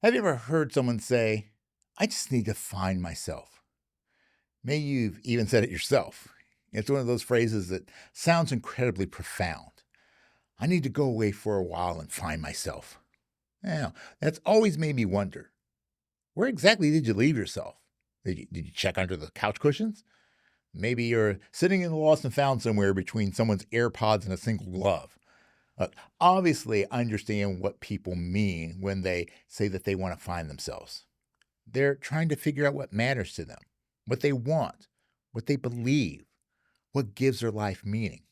Have you ever heard someone say, I just need to find myself? Maybe you've even said it yourself. It's one of those phrases that sounds incredibly profound. I need to go away for a while and find myself. Now, that's always made me wonder, where exactly did you leave yourself? Did you check under the couch cushions? Maybe you're sitting in the lost and found somewhere between someone's AirPods and a single glove. Obviously, I understand what people mean when they say that they want to find themselves. They're trying to figure out what matters to them, what they want, what they believe, what gives their life meaning.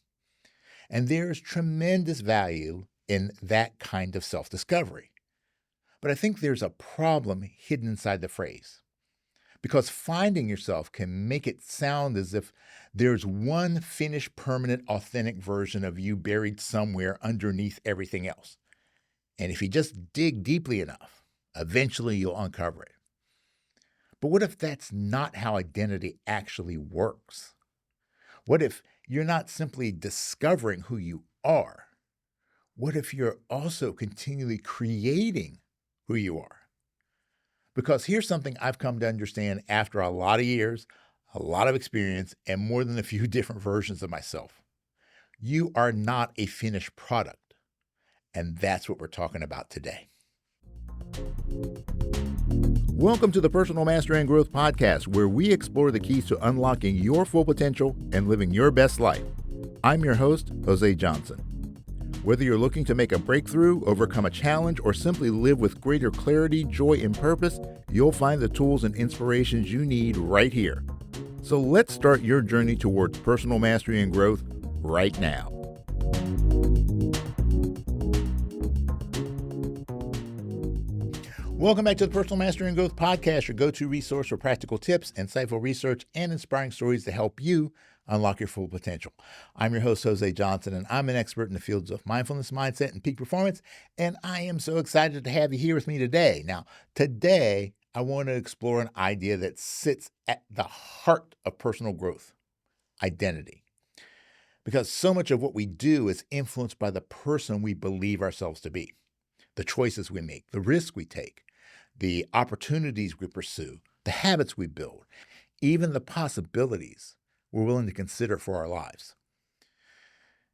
And there's tremendous value in that kind of self discovery. But I think there's a problem hidden inside the phrase. Because finding yourself can make it sound as if there's one finished, permanent, authentic version of you buried somewhere underneath everything else. And if you just dig deeply enough, eventually you'll uncover it. But what if that's not how identity actually works? What if you're not simply discovering who you are? What if you're also continually creating who you are? Because here's something I've come to understand after a lot of years, a lot of experience, and more than a few different versions of myself. You are not a finished product. And that's what we're talking about today. Welcome to the Personal Mastery and Growth Podcast, where we explore the keys to unlocking your full potential and living your best life. I'm your host, Jose Johnson. Whether you're looking to make a breakthrough, overcome a challenge, or simply live with greater clarity, joy, and purpose, you'll find the tools and inspirations you need right here. So let's start your journey towards personal mastery and growth right now. Welcome back to the Personal Mastery and Growth Podcast, your go-to resource for practical tips, insightful research, and inspiring stories to help you unlock your full potential. I'm your host, Jose Johnson, and I'm an expert in the fields of mindfulness, mindset, and peak performance, and I am so excited to have you here with me today. Now, today, I want to explore an idea that sits at the heart of personal growth: identity. Because so much of what we do is influenced by the person we believe ourselves to be, the choices we make, the risks we take, the opportunities we pursue, the habits we build, even the possibilities we're willing to consider for our lives.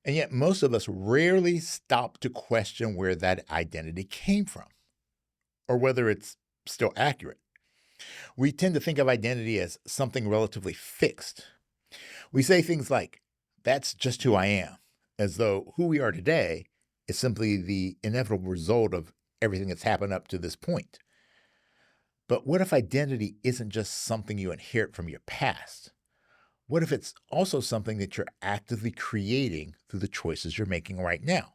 And yet most of us rarely stop to question where that identity came from or whether it's still accurate. We tend to think of identity as something relatively fixed. We say things like, that's just who I am, as though who we are today is simply the inevitable result of everything that's happened up to this point. But what if identity isn't just something you inherit from your past? What if it's also something that you're actively creating through the choices you're making right now?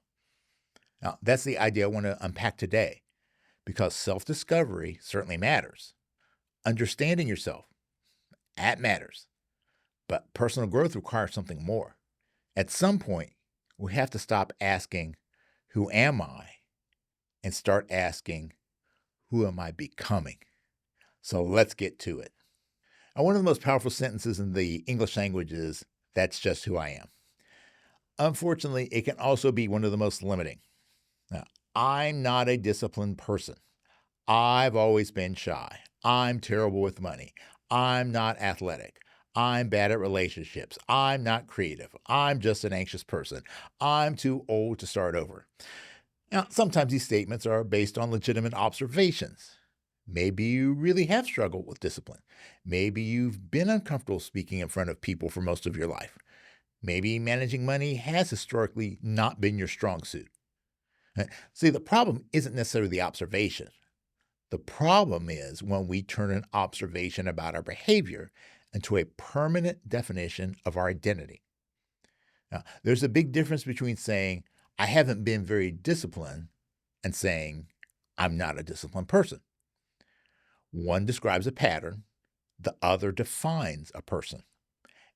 Now, that's the idea I want to unpack today, because self-discovery certainly matters. Understanding yourself, that matters. But personal growth requires something more. At some point, we have to stop asking, who am I? And start asking, who am I becoming? So let's get to it. Now, one of the most powerful sentences in the English language is, that's just who I am. Unfortunately, it can also be one of the most limiting. Now, I'm not a disciplined person. I've always been shy. I'm terrible with money. I'm not athletic. I'm bad at relationships. I'm not creative. I'm just an anxious person. I'm too old to start over. Now, sometimes these statements are based on legitimate observations. Maybe you really have struggled with discipline. Maybe you've been uncomfortable speaking in front of people for most of your life. Maybe managing money has historically not been your strong suit. See, the problem isn't necessarily the observation. The problem is when we turn an observation about our behavior into a permanent definition of our identity. Now, there's a big difference between saying, I haven't been very disciplined, and saying, I'm not a disciplined person. One describes a pattern, the other defines a person.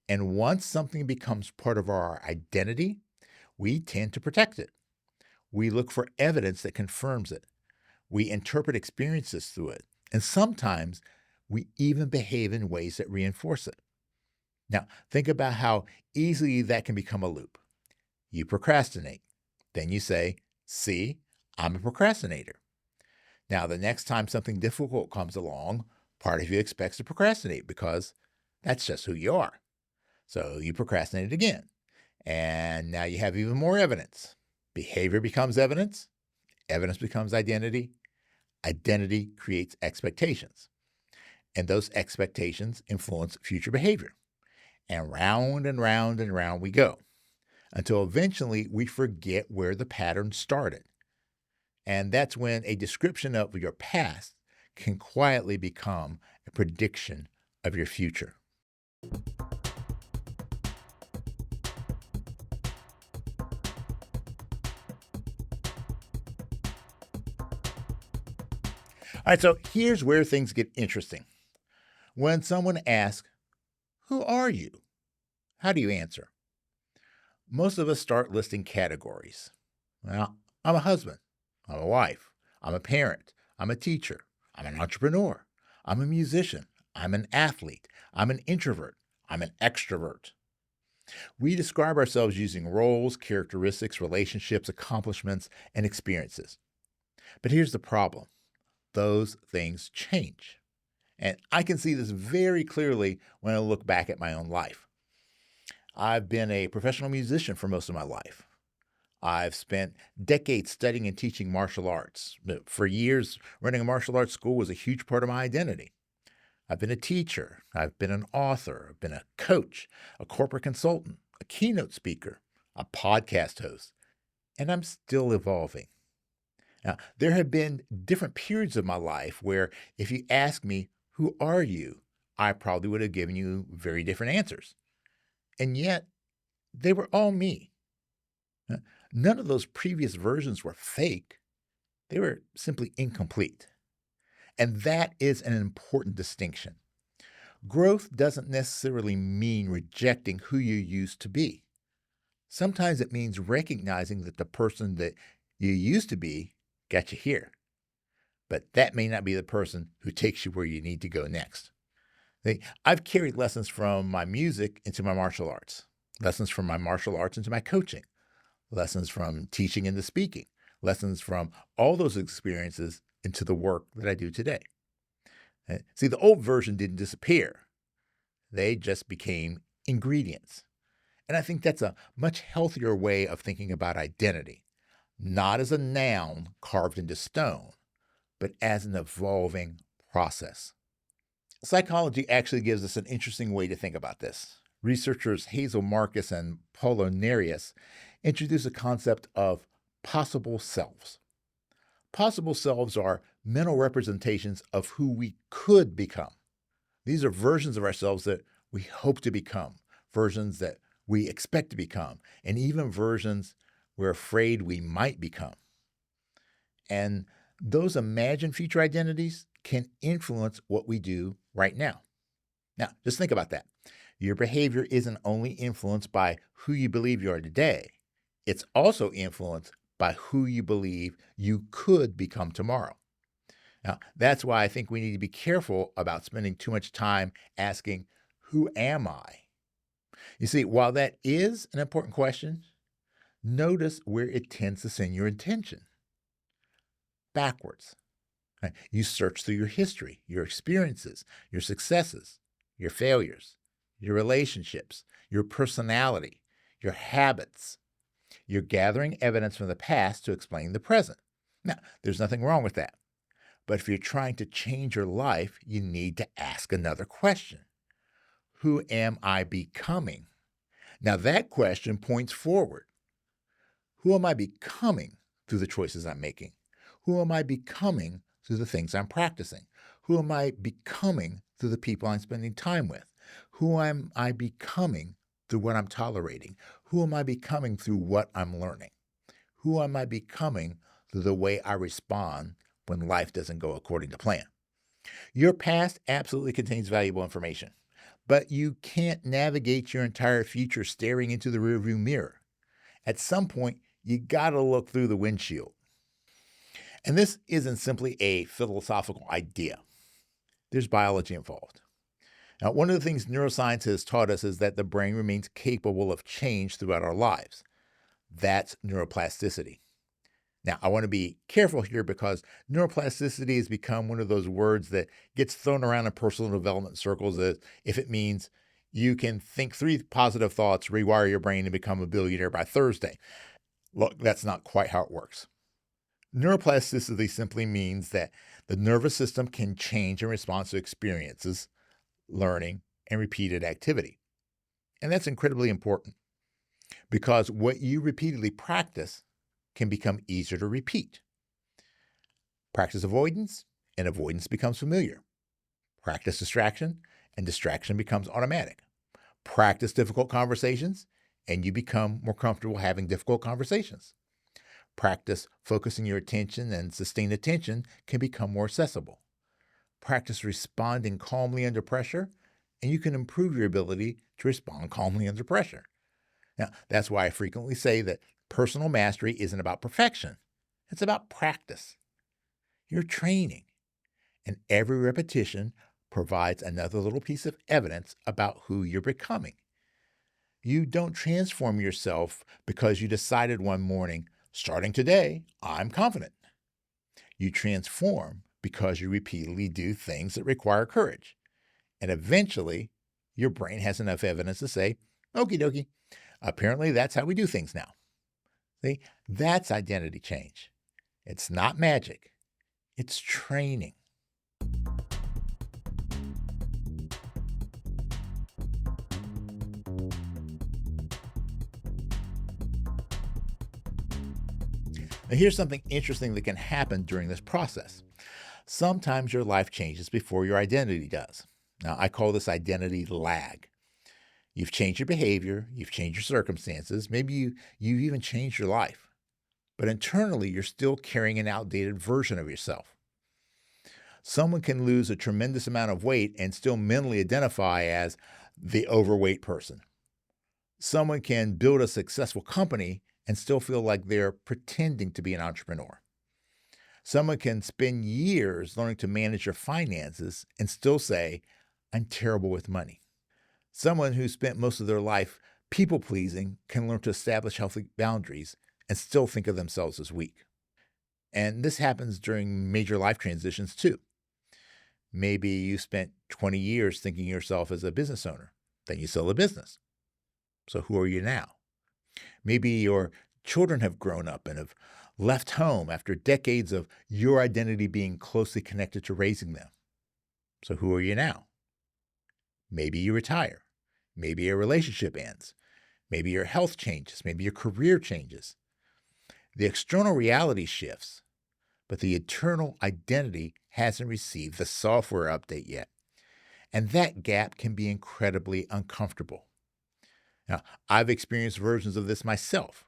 And once something becomes part of our identity, we tend to protect it. We look for evidence that confirms it. We interpret experiences through it. And sometimes we even behave in ways that reinforce it. Now, think about how easily that can become a loop. You procrastinate. Then you say, see, I'm a procrastinator. Now, the next time something difficult comes along, part of you expects to procrastinate because that's just who you are. So you procrastinate again. And now you have even more evidence. Behavior becomes evidence. Evidence becomes identity. Identity creates expectations. And those expectations influence future behavior. And round and round we go until eventually we forget where the pattern started. And that's when a description of your past can quietly become a prediction of your future. All right, so here's where things get interesting. When someone asks, "Who are you?" How do you answer? Most of us start listing categories. Well, I'm a husband. I'm a wife. I'm a parent. I'm a teacher. I'm an entrepreneur. I'm a musician. I'm an athlete. I'm an introvert. I'm an extrovert. We describe ourselves using roles, characteristics, relationships, accomplishments, and experiences. But here's the problem. Those things change. And I can see this very clearly when I look back at my own life. I've been a professional musician for most of my life. I've spent decades studying and teaching martial arts. For years, running a martial arts school was a huge part of my identity. I've been a teacher. I've been an author. I've been a coach, a corporate consultant, a keynote speaker, a podcast host, and I'm still evolving. Now, there have been different periods of my life where if you ask me, "Who are you?" I probably would have given you very different answers. And yet, they were all me. None of those previous versions were fake. They were simply incomplete. And that is an important distinction. Growth doesn't necessarily mean rejecting who you used to be. Sometimes it means recognizing that the person that you used to be got you here. But that may not be the person who takes you where you need to go next. I've carried lessons from my music into my martial arts, lessons from my martial arts into my coaching, lessons from teaching into speaking, lessons from all those experiences into the work that I do today. See, the old version didn't disappear. They just became ingredients. And I think that's a much healthier way of thinking about identity, not as a noun carved into stone, but as an evolving process. Psychology actually gives us an interesting way to think about this. Researchers Hazel Marcus and Paulo Neris introduce a concept of possible selves. Possible selves are mental representations of who we could become. These are versions of ourselves that we hope to become, versions that we expect to become, and even versions we're afraid we might become. And those imagined future identities can influence what we do right now. Now, just think about that. Your behavior isn't only influenced by who you believe you are today, it's also influenced by who you believe you could become tomorrow. Now, that's why I think we need to be careful about spending too much time asking, "Who am I?" You see, while that is an important question, notice where it tends to send your attention. Backwards. Right? You search through your history, your experiences, your successes, your failures, your relationships, your personality, your habits. You're gathering evidence from the past to explain the present. Now, there's nothing wrong with that. But if you're trying to change your life, you need to ask another question. Who am I becoming? Now, that question points forward. Who am I becoming through the choices I'm making? Who am I becoming through the things I'm practicing? Who am I becoming through the people I'm spending time with? Who am I becoming through what I'm tolerating? Who am I becoming through what I'm learning? Who am I becoming through the way I respond when life doesn't go according to plan? Your past absolutely contains valuable information, but you can't navigate your entire future staring into the rearview mirror. At some point, you gotta look through the windshield. And this isn't simply a philosophical idea. There's biology involved. Now, one of the things neuroscience has taught us is that the brain remains capable of change throughout our lives. That's neuroplasticity. Now, I want to be careful here because neuroplasticity has become one of those words that gets thrown around in personal development circles as if it means you can think three positive thoughts, rewire your brain, and become a billionaire by Thursday. Look, that's not quite how it works. Neuroplasticity simply means that the nervous system can change in response to experiences, learning, and repeated activity. And that's incredibly important because what you repeatedly practice can become easier to repeat. Practice avoidance, and avoidance becomes familiar. Practice distraction, and distraction becomes automatic. Practice difficult conversations, and you become more comfortable having difficult conversations. Practice focusing your attention, and sustained attention can become more accessible. Practice responding calmly under pressure, and you can improve your ability to respond calmly under pressure. Now, that's why I frequently say that personal mastery isn't about perfection. It's about practice. You're training, and every repetition provides another little piece of evidence about who you're becoming. You don't transform yourself because you decided one morning, starting today, I'm confident. You transform because you repeatedly do things that require courage. And eventually, your brain has enough evidence to say, okie dokie, apparently that's how we do things now. See, that's identity change. It's not magic, it's training. Now, here's something interesting that can happen during this process. Sometimes your life changes before your identity does. Now, I call this identity lag. You've changed your behavior, you've changed your circumstances, maybe you've even changed your life. But internally, you're still carrying an outdated version of yourself. Someone can lose a tremendous amount of weight and still mentally identify as the overweight person. Someone can build a successful company and still feel like they're pretending to be an entrepreneur. Someone can spend years learning to manage your finances and still say, I'm terrible with money. Someone who spent most of their life people pleasing can learn to establish healthy boundaries and still think of themselves as weak. And this happens during major life transitions too. Maybe you spent 20 years thinking of yourself as a business owner, then you sell a business. So who are you now? Maybe your children have grown up and have left home after decades of your identity being closely connected to raising them. So who are you now? Maybe you retire. Maybe a relationship ends. Maybe your health changes. Maybe your career changes. The external reality shifts, but the internal identity hasn't received the software update yet. And that gap can be incredibly uncomfortable. Now, I've experienced versions of this myself.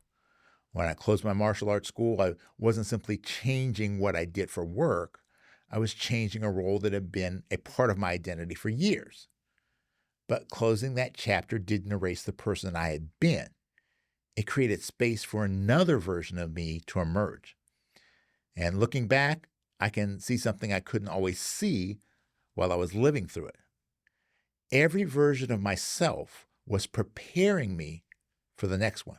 When I closed my martial arts school, I wasn't simply changing what I did for work. I was changing a role that had been a part of my identity for years. But closing that chapter didn't erase the person I had been. It created space for another version of me to emerge. And looking back, I can see something I couldn't always see while I was living through it. Every version of myself was preparing me for the next one.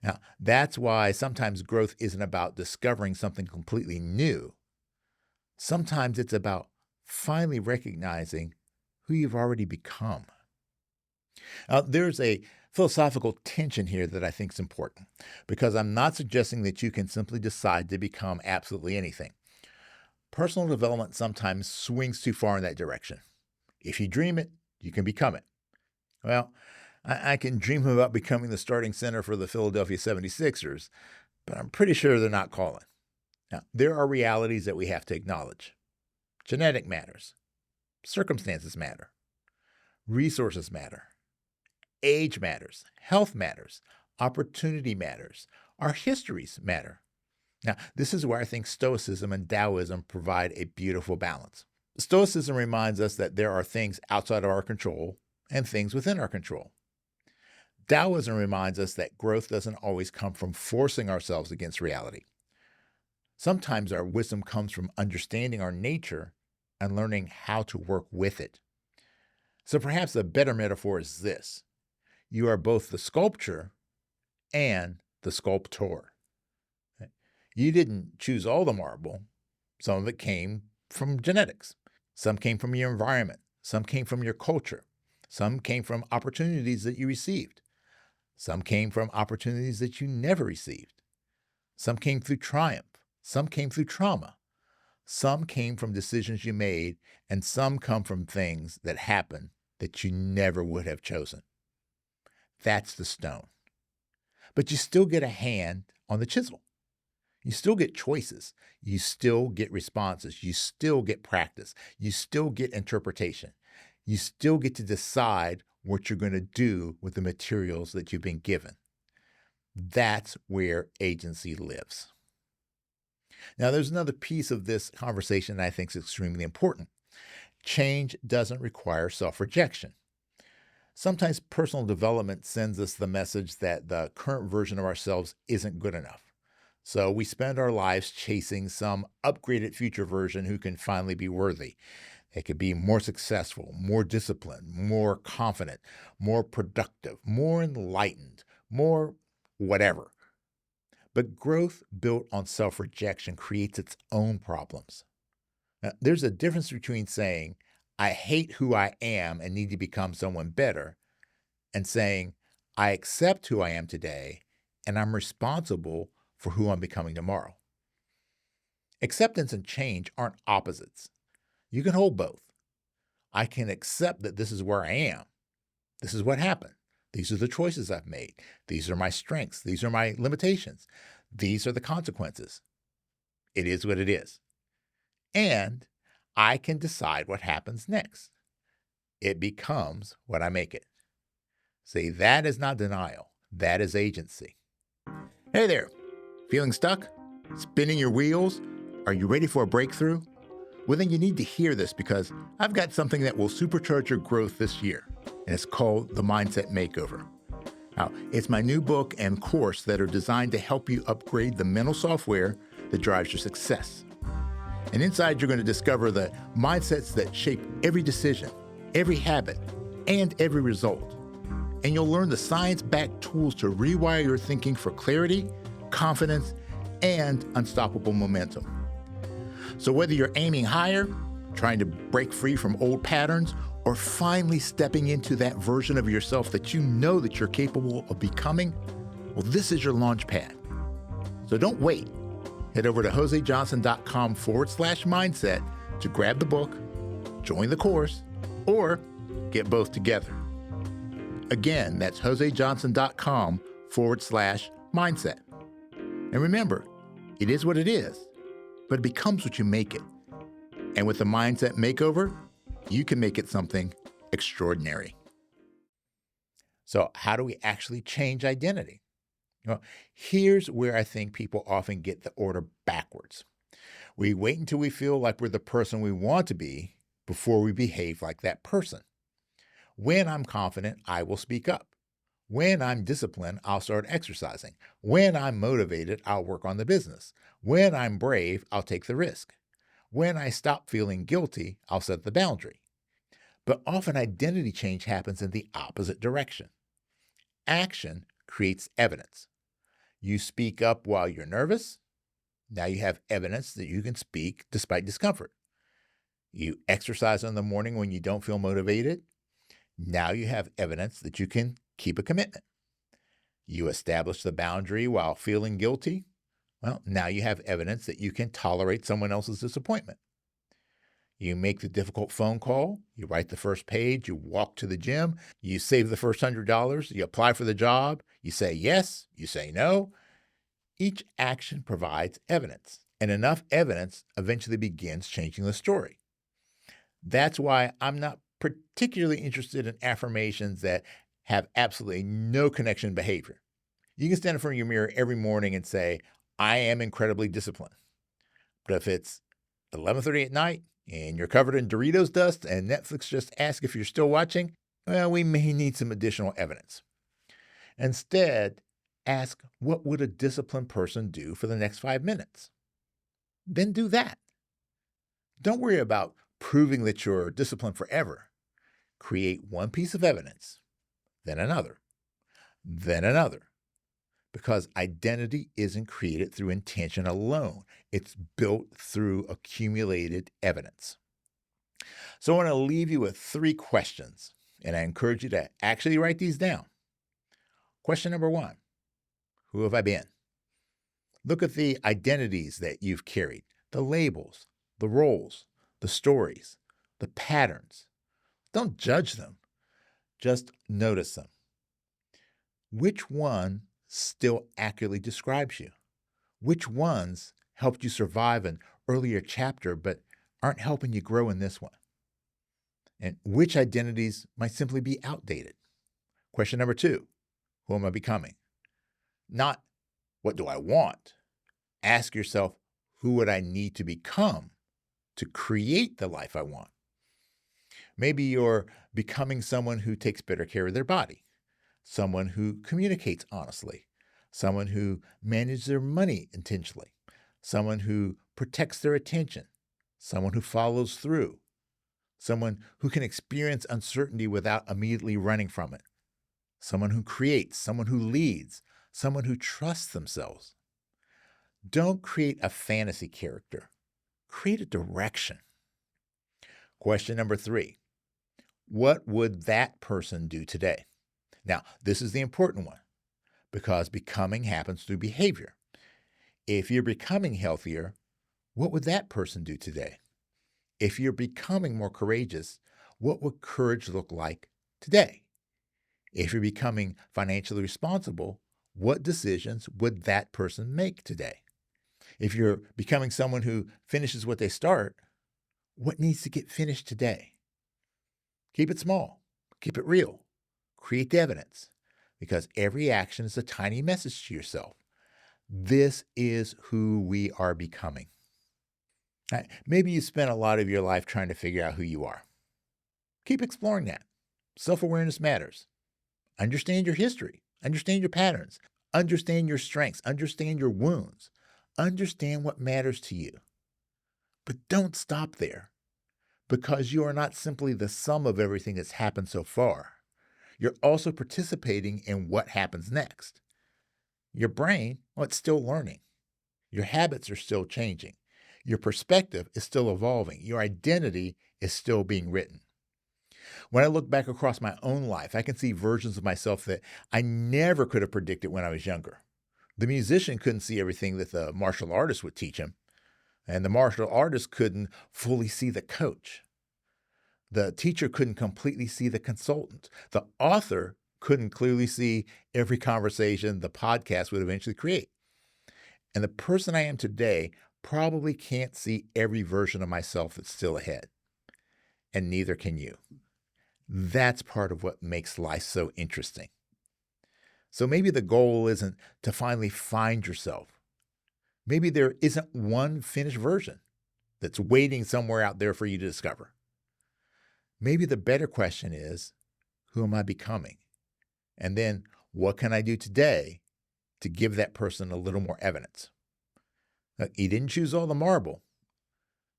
Now, that's why sometimes growth isn't about discovering something completely new. Sometimes it's about finally recognizing who you've already become. There's a philosophical tension here that I think is important because I'm not suggesting that you can simply decide to become absolutely anything. Personal development sometimes swings too far in that direction. If you dream it, you can become it. Well, I can dream about becoming the starting center for the Philadelphia 76ers, but I'm pretty sure they're not calling. Now, there are realities that we have to acknowledge. Genetic matters. Circumstances matter. Resources matter. Age matters. Health matters. Opportunity matters. Our histories matter. Now, this is where I think Stoicism and Taoism provide a beautiful balance. Stoicism reminds us that there are things outside of our control and things within our control. Taoism reminds us that growth doesn't always come from forcing ourselves against reality. Sometimes our wisdom comes from understanding our nature and learning how to work with it. So perhaps a better metaphor is this. You are both the sculptor and the sculptor. You didn't choose all the marble. Some of it came from genetics. Some came from your environment. Some came from your culture. Some came from opportunities that you received. Some came from opportunities that you never received. Some came through triumph. Some came through trauma. Some came from decisions you made, and some come from things that happened that you never would have chosen. That's the stone. But you still get a hand on the chisel. You still get choices. You still get responses. You still get practice. You still get interpretation. You still get to decide what you're going to do with the materials that you've been given. That's where agency lives. Now, there's another piece of this conversation that I think is extremely important. Change doesn't require self-rejection. Sometimes personal development sends us the message that the current version of ourselves isn't good enough. So we spend our lives chasing some upgraded future version who can finally be worthy. It could be more successful, more disciplined, more confident, more productive, more enlightened, more whatever. But growth built on self-rejection creates its own problems. Now, there's a difference between saying, I hate who I am and need to become someone better, and saying, I accept who I am today and I'm responsible for who I'm becoming tomorrow. Acceptance and change aren't opposites. You can hold both. I can accept that this is where I am. This is what happened. These are the choices I've made. These are my strengths. These are my limitations. These are the consequences. It is what it is. And I can decide what happens next. It becomes what I make it. See, that is not denial. That is agency. Hey there. Feeling stuck? Spinning your wheels? Are you ready for a breakthrough? Well, then you need to hear this because I've got something that will supercharge your growth this year, and it's called The Mindset Makeover. Now, it's my new book and course that are designed to help you upgrade the mental software that drives your success. And inside, you're going to discover the mindsets that shape every decision, every habit, and every result. And you'll learn the science-backed tools to rewire your thinking for clarity, confidence, and unstoppable momentum. So whether you're aiming higher, trying to break free from old patterns, or finally stepping into that version of yourself that you know that you're capable of becoming, well, this is your launch pad. So don't wait. Head over to josejohnson.com/mindset to grab the book, join the course, or get both together. Again, that's josejohnson.com/mindset. And remember, it is what it is, but it becomes what you make it. And with the Mindset Makeover, you can make it something extraordinary. So how do we actually change identity? Well, here's where I think people often get the order backwards. We wait until we feel like we're the person we want to be before we behave like that person. When I'm confident, I will speak up. When I'm disciplined, I'll start exercising. When I'm motivated, I'll work on the business. When I'm brave, I'll take the risk. When I stop feeling guilty, I'll set the boundary. But often identity change happens in the opposite direction. Action creates evidence. You speak up while you're nervous. Now you have evidence that you can speak despite discomfort. You exercise in the morning when you don't feel motivated. Now you have evidence that you can keep a commitment. You establish the boundary while feeling guilty. Well, now you have evidence that you can tolerate someone else's disappointment. You make the difficult phone call, you write the first page, you walk to the gym, you save the first $100, you apply for the job, you say yes, you say no. Each action provides evidence, and enough evidence eventually begins changing the story. That's why I'm not particularly interested in affirmations that have absolutely no connection to behavior. You can stand in front of your mirror every morning and say, I am incredibly disciplined. But if it's 11:30 at night and you're covered in Doritos dust and Netflix just asks if you're still watching, well, we may need some additional evidence. Instead, ask, what would a disciplined person do for the next 5 minutes? Then do that. Don't worry about proving that you're disciplined forever. Create one piece of evidence, then another, then another. because identity isn't created through intention alone. It's built through accumulated evidence. So I want to leave you with 3 questions, and I encourage you to actually write these down. Question number 1, who have I been? Look at the identities that you've carried, the labels, the roles, the stories, the patterns. Don't judge them, just notice them. Which one still accurately describes you? Which ones helped you survive an earlier chapter but aren't helping you grow in this one? And which identities might simply be outdated? Question number 2, who am I becoming? Not what do I want? Ask yourself, who would I need to become to create the life I want? Maybe you're becoming someone who takes better care of their body, someone who communicates honestly, someone who manages their money intentionally, someone who protects their attention, someone who follows through, someone who can experience uncertainty without immediately running from it, someone who creates, someone who leads, someone who trusts themselves. Don't create a fantasy character. Create a direction. Question number 3, what would that person do today? Now, this is the important one because becoming happens through behavior. If you're becoming healthier, what would that person do today? If you're becoming more courageous, what would courage look like today? If you're becoming financially responsible, what decisions would that person make today? If you're becoming someone who finishes what they start, what needs to get finished today? Keep it small. Keep it real. Create the evidence, because every action is a tiny message to yourself. This is who we are becoming. Right? Maybe you spent a lot of your life trying to figure out who you are. Keep exploring that. Self-awareness matters. Understand your history. Understand your patterns. Understand your strengths. Understand your wounds. Understand what matters to you. But don't stop there, because you are not simply the sum of everything that's happened so far. You're also participating in what happens next. Your brain, well, it's still learning. Your habits are still changing. Your perspective is still evolving. Your identity is still being written. When I look back across my own life, I can see versions of myself that I never could have predicted when I was younger. The musician couldn't see everything that the martial artist would teach him, and the martial artist couldn't fully see the coach. The teacher couldn't completely see the consultant. The author couldn't clearly see every conversation the podcast would eventually create. And the person I am today probably can't see every version of myself that's still ahead. And neither can you. That's part of what makes life so interesting. So maybe the goal isn't to finally find yourself. Maybe there isn't one finished version that's waiting somewhere out there for you to discover. Maybe the better question is, who am I becoming? And then what can I do today to give that person a little more evidence? You didn't choose all the marble,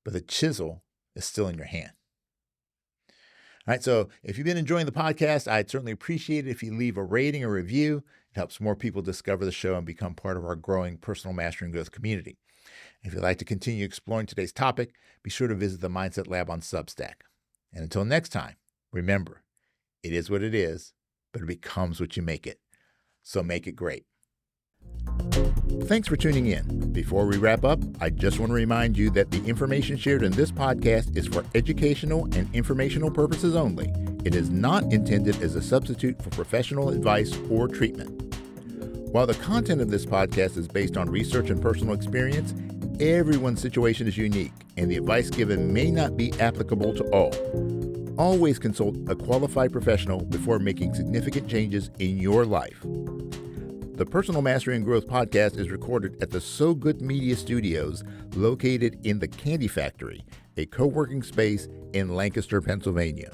but the chisel is still in your hand. All right, so if you've been enjoying the podcast, I'd certainly appreciate it if you leave a rating or review. It helps more people discover the show and become part of our growing personal mastery and growth community. If you'd like to continue exploring today's topic, be sure to visit the Mindset Lab on Substack. And until next time, remember, it is what it is, but it becomes what you make it. So make it great. Thanks for tuning in. Before we wrap up, I just want to remind you that the information shared in this podcast is for educational and informational purposes only. It is not intended as a substitute for professional advice or treatment. While the content of this podcast is based on research and personal experience, everyone's situation is unique, and the advice given may not be applicable to all. Always consult a qualified professional before making significant changes in your life. The Personal Mastery and Growth podcast is recorded at the So Good Media Studios, located in the Candy Factory, a co-working space in Lancaster, Pennsylvania.